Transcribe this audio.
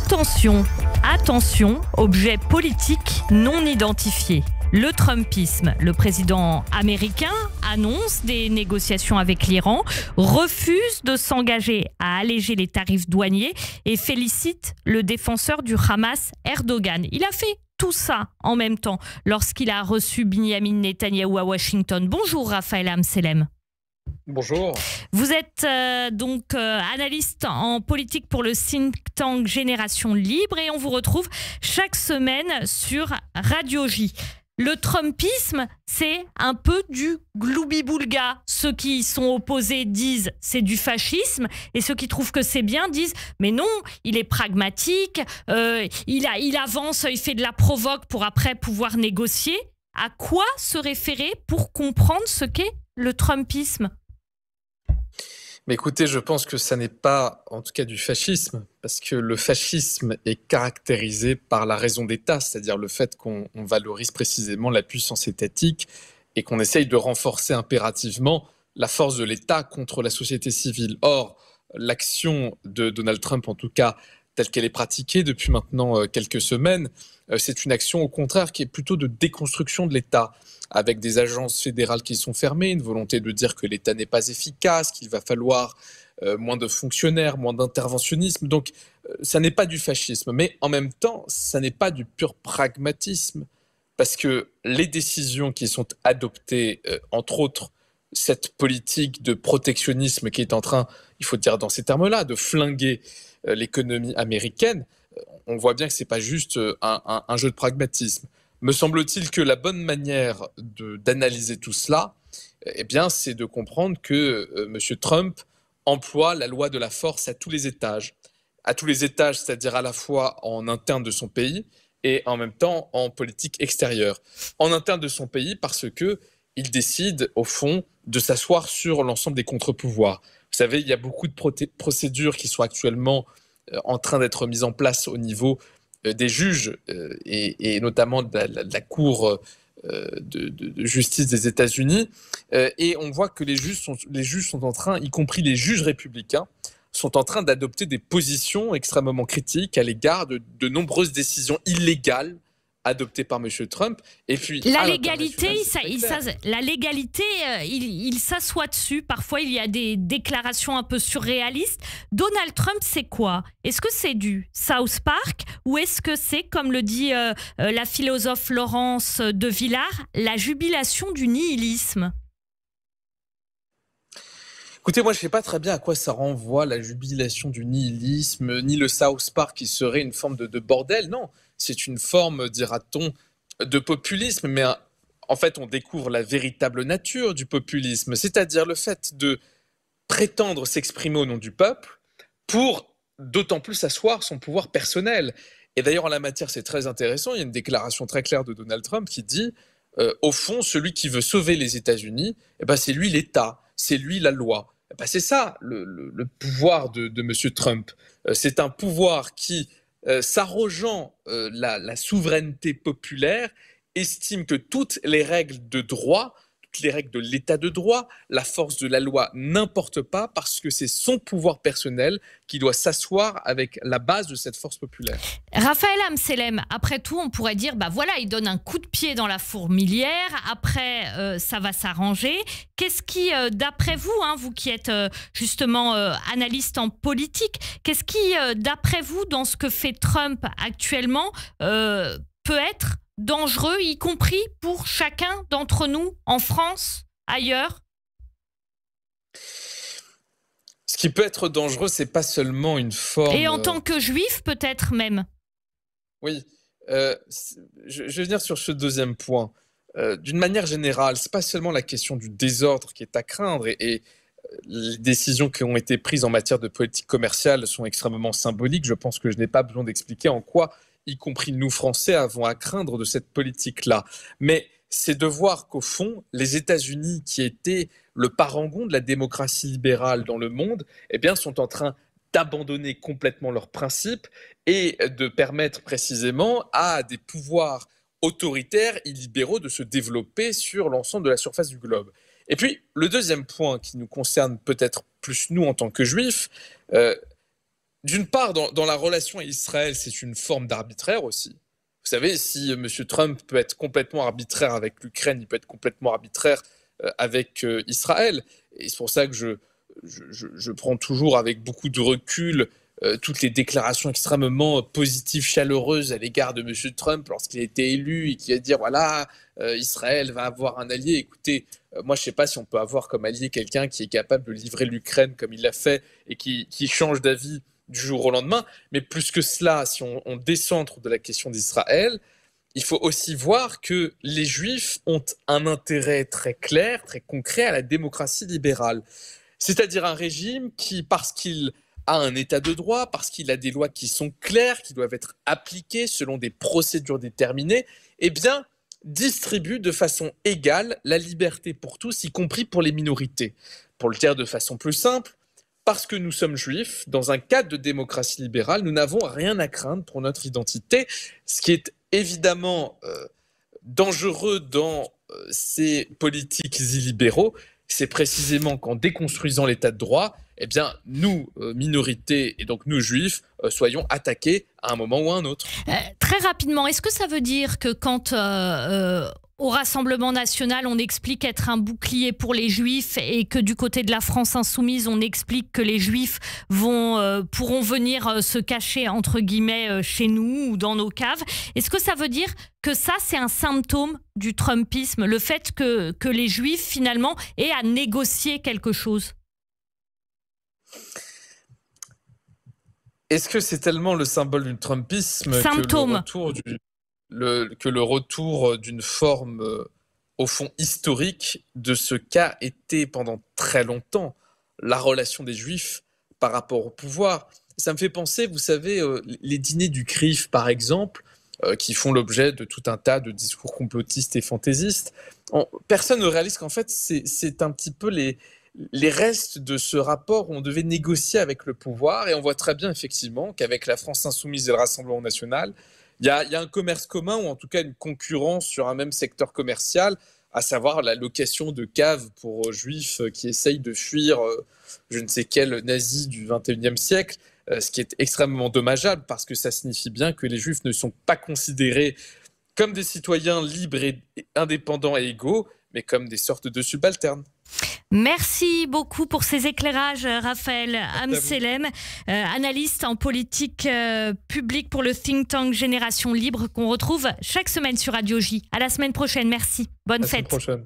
Attention, attention, objet politique non identifié. Le Trumpisme, le président américain annonce des négociations avec l'Iran, refuse de s'engager à alléger les tarifs douaniers et félicite le défenseur du Hamas, Erdogan. Il a fait tout ça en même temps lorsqu'il a reçu Binyamin Netanyahou à Washington. Bonjour Raphaël Amselem. Bonjour. Vous êtes analyste en politique pour le think tank Génération Libre et on vous retrouve chaque semaine sur Radio J. Le Trumpisme, c'est un peu du gloubi-boulga. Ceux qui sont opposés disent c'est du fascisme et ceux qui trouvent que c'est bien disent mais non, il est pragmatique, il avance, il fait de la provoque pour après pouvoir négocier. À quoi se référer pour comprendre ce qu'est le Trumpisme ? Mais écoutez, je pense que ça n'est pas, en tout cas, du fascisme, parce que le fascisme est caractérisé par la raison d'État, c'est-à-dire le fait qu'on valorise précisément la puissance étatique et qu'on essaye de renforcer impérativement la force de l'État contre la société civile. Or, l'action de Donald Trump, en tout cas, telle qu'elle est pratiquée depuis maintenant quelques semaines, c'est une action au contraire qui est plutôt de déconstruction de l'État, avec des agences fédérales qui sont fermées, une volonté de dire que l'État n'est pas efficace, qu'il va falloir moins de fonctionnaires, moins d'interventionnisme. Donc, ça n'est pas du fascisme. Mais en même temps, ça n'est pas du pur pragmatisme, parce que les décisions qui sont adoptées, entre autres, cette politique de protectionnisme qui est en train, il faut dire dans ces termes-là, de flinguer l'économie américaine, on voit bien que ce n'est pas juste un jeu de pragmatisme. Me semble-t-il que la bonne manière d'analyser tout cela, eh bien, c'est de comprendre que M. Trump emploie la loi de la force à tous les étages. À tous les étages, c'est-à-dire à la fois en interne de son pays et en même temps en politique extérieure. En interne de son pays parce qu'il décide, au fond, de s'asseoir sur l'ensemble des contre-pouvoirs. Vous savez, il y a beaucoup de procédures qui sont actuellement en train d'être mises en place au niveau des juges et notamment de la Cour de justice des États-Unis. Et on voit que les juges sont en train, y compris les juges républicains, sont en train d'adopter des positions extrêmement critiques à l'égard de nombreuses décisions illégales adoptées par M. Trump. Et puis, la légalité, il s'assoit dessus. Parfois, il y a des déclarations un peu surréalistes. Donald Trump, c'est quoi ? Est-ce que c'est du South Park ou est-ce que c'est, comme le dit la philosophe Laurence de Villars, la jubilation du nihilisme ? Écoutez, moi je ne sais pas très bien à quoi ça renvoie, la jubilation du nihilisme, ni le South Park qui serait une forme de bordel. Non, c'est une forme, dira-t-on, de populisme. Mais en fait, on découvre la véritable nature du populisme, c'est-à-dire le fait de prétendre s'exprimer au nom du peuple pour d'autant plus asseoir son pouvoir personnel. Et d'ailleurs, en la matière, c'est très intéressant. Il y a une déclaration très claire de Donald Trump qui dit au fond, celui qui veut sauver les États-Unis, c'est lui l'État, c'est lui la loi. C'est ça le pouvoir de M. Trump. C'est un pouvoir qui, s'arrogeant la souveraineté populaire, estime que toutes les règles de droit, toutes les règles de l'état de droit, la force de la loi n'importe pas parce que c'est son pouvoir personnel qui doit s'asseoir avec la base de cette force populaire. Raphaël Amselem, après tout, on pourrait dire, il donne un coup de pied dans la fourmilière, après, ça va s'arranger. Qu'est-ce qui, d'après vous, vous qui êtes justement analyste en politique, qu'est-ce qui, d'après vous, dans ce que fait Trump actuellement, peut être dangereux, y compris pour chacun d'entre nous, en France, ailleurs ? Ce qui peut être dangereux, c'est pas seulement une forme... Et en tant que juif, peut-être même. Oui, je vais venir sur ce deuxième point. D'une manière générale, c'est pas seulement la question du désordre qui est à craindre et les décisions qui ont été prises en matière de politique commerciale sont extrêmement symboliques. Je pense que je n'ai pas besoin d'expliquer en quoi, y compris nous Français, avons à craindre de cette politique-là. Mais c'est de voir qu'au fond, les États-Unis, qui étaient le parangon de la démocratie libérale dans le monde, sont en train d'abandonner complètement leurs principes et de permettre précisément à des pouvoirs autoritaires et libéraux de se développer sur l'ensemble de la surface du globe. Et puis, le deuxième point qui nous concerne peut-être plus nous en tant que juifs, d'une part, dans la relation à Israël, c'est une forme d'arbitraire aussi. Vous savez, si M. Trump peut être complètement arbitraire avec l'Ukraine, il peut être complètement arbitraire avec Israël. Et c'est pour ça que je prends toujours avec beaucoup de recul toutes les déclarations extrêmement positives, chaleureuses à l'égard de M. Trump lorsqu'il a été élu et qui va dire voilà, Israël va avoir un allié. Écoutez, moi je ne sais pas si on peut avoir comme allié quelqu'un qui est capable de livrer l'Ukraine comme il l'a fait et qui change d'avis du jour au lendemain. Mais plus que cela, si on décentre de la question d'Israël, il faut aussi voir que les Juifs ont un intérêt très clair, très concret à la démocratie libérale. C'est-à-dire un régime qui, parce qu'il a un état de droit, parce qu'il a des lois qui sont claires, qui doivent être appliquées selon des procédures déterminées, eh bien, distribue de façon égale la liberté pour tous, y compris pour les minorités. Pour le dire de façon plus simple, parce que nous sommes juifs, dans un cadre de démocratie libérale, nous n'avons rien à craindre pour notre identité, ce qui est évidemment dangereux dans ces politiques illibéraux. C'est précisément qu'en déconstruisant l'état de droit, eh bien, nous, minorités, et donc nous, juifs, soyons attaqués à un moment ou à un autre. Très rapidement, est-ce que ça veut dire que quand au Rassemblement national, on explique être un bouclier pour les Juifs et que du côté de la France insoumise, on explique que les Juifs pourront venir se cacher, entre guillemets, chez nous ou dans nos caves. Est-ce que ça veut dire que ça, c'est un symptôme du Trumpisme, le fait que les Juifs, finalement, aient à négocier quelque chose? Est-ce que c'est tellement le symbole du Trumpisme que le retour d'une forme, au fond, historique de ce qu'a été pendant très longtemps la relation des Juifs par rapport au pouvoir? Ça me fait penser, vous savez, les dîners du CRIF, par exemple, qui font l'objet de tout un tas de discours complotistes et fantaisistes. Personne ne réalise qu'en fait, c'est un petit peu les restes de ce rapport où on devait négocier avec le pouvoir, et on voit très bien effectivement qu'avec la France insoumise et le Rassemblement national, il y a un commerce commun, ou en tout cas une concurrence sur un même secteur commercial, à savoir la location de caves pour juifs qui essayent de fuir je ne sais quel nazi du XXIe siècle, ce qui est extrêmement dommageable parce que ça signifie bien que les juifs ne sont pas considérés comme des citoyens libres et indépendants et égaux, mais comme des sortes de subalternes. Merci beaucoup pour ces éclairages, Raphaël Amselem, analyste en politique publique pour le think tank Génération Libre, qu'on retrouve chaque semaine sur Radio J. À la semaine prochaine, merci. Bonne fête. À la semaine prochaine.